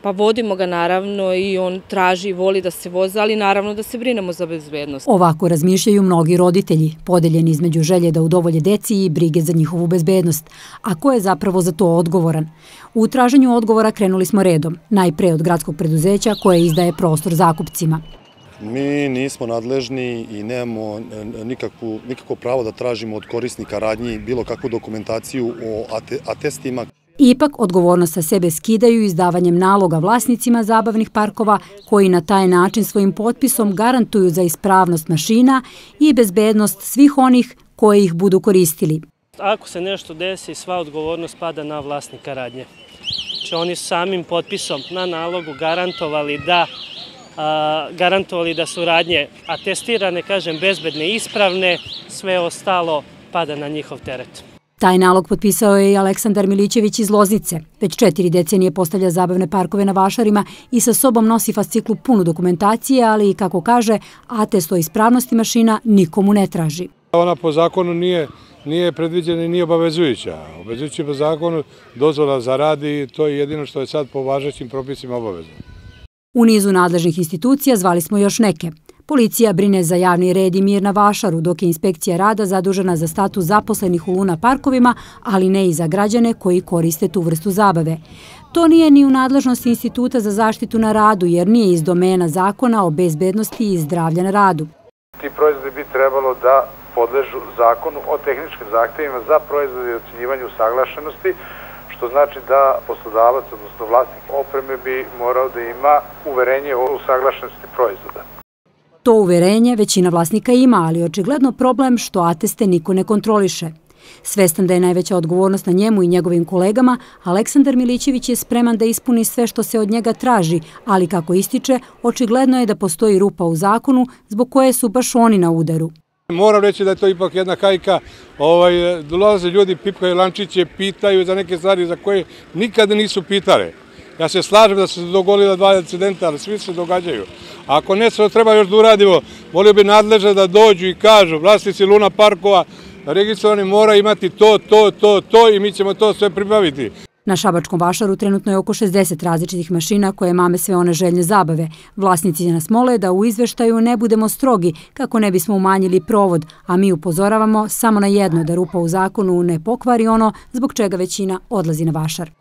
Pa vodimo ga naravno i on traži i voli da se voza, ali naravno da se brinemo za bezbednost. Ovako razmišljaju mnogi roditelji, podeljeni između želje da udovolje deci i brige za njihovu bezbednost. A ko je zapravo za to odgovoran? U traženju odgovora krenuli smo redom, najpre od gradskog preduzeća koje izdaje prostor zakupcima. Mi nismo nadležni i nemamo nikakvo pravo da tražimo od korisnika radnji bilo kakvu dokumentaciju o atestima. Ipak, odgovornost sa sebe skidaju izdavanjem naloga vlasnicima zabavnih parkova koji na taj način svojim potpisom garantuju za ispravnost mašina i bezbednost svih onih koji ih budu koristili. Ako se nešto desi, sva odgovornost pada na vlasnika radnje. Znači, oni su samim potpisom na nalogu garantovali da su radnje atestirane, kažem, bezbedne i ispravne, sve ostalo pada na njihov teret. Taj nalog potpisao je i Aleksandar Milićević iz Loznice. Već 4 decenije postavlja zabavne parkove na Vašarima i sa sobom nosi fasciklu punu dokumentacije, ali, kako kaže, atest o ispravnosti mašina nikomu ne traži. Ona po zakonu nije predviđena i nije obavezujuća. Obavezujući po zakonu dozvola za rad i to je jedino što je sad po važećim propisima obavezno. U nizu nadležnih institucija zvali smo još neke. Policija brine za javni red i mir na Vašaru, dok je inspekcija rada zadužena za status zaposlenih u Luna parkovima, ali ne i za građane koji koriste tu vrstu zabave. To nije ni u nadležnosti Instituta za zaštitu na radu, jer nije iz domena zakona o bezbednosti i zdravlja na radu. Ti proizvodi bi trebalo da podležu zakonu o tehničkim zahtevima za proizvode i ocenjivanju usaglašenosti, što znači da poslodavac, odnosno vlasnik opreme, bi morao da ima uverenje o usaglašenosti proizvoda. To uverenje većina vlasnika ima, ali očigledno problem što ateste niko ne kontroliše. Svestan da je najveća odgovornost na njemu i njegovim kolegama, Aleksandar Milićević je spreman da ispuni sve što se od njega traži, ali kako ističe, očigledno je da postoji rupa u zakonu zbog koje su baš oni na udaru. Moram reći da je to ipak jedna hajka. Dolaze ljudi, pipkaju lančiće, pitaju za neke stvari za koje nikada nisu pitale. Ja se slažem da su se dogodila 2 incidenta, ali svi se događaju. Ako nešto treba još da uradimo, volio bi nadležne da dođu i kažu vlasnici Luna parkova registrovani mora imati to i mi ćemo to sve pribaviti. Na Šabačkom Vašaru trenutno je oko 60 različitih mašina koje mame sve one željne zabave. Vlasnici nas mole da u izveštaju ne budemo strogi kako ne bismo umanjili provod, a mi upozoravamo samo na jedno, da rupa u zakonu ne pokvari ono zbog čega većina odlazi na Vašar.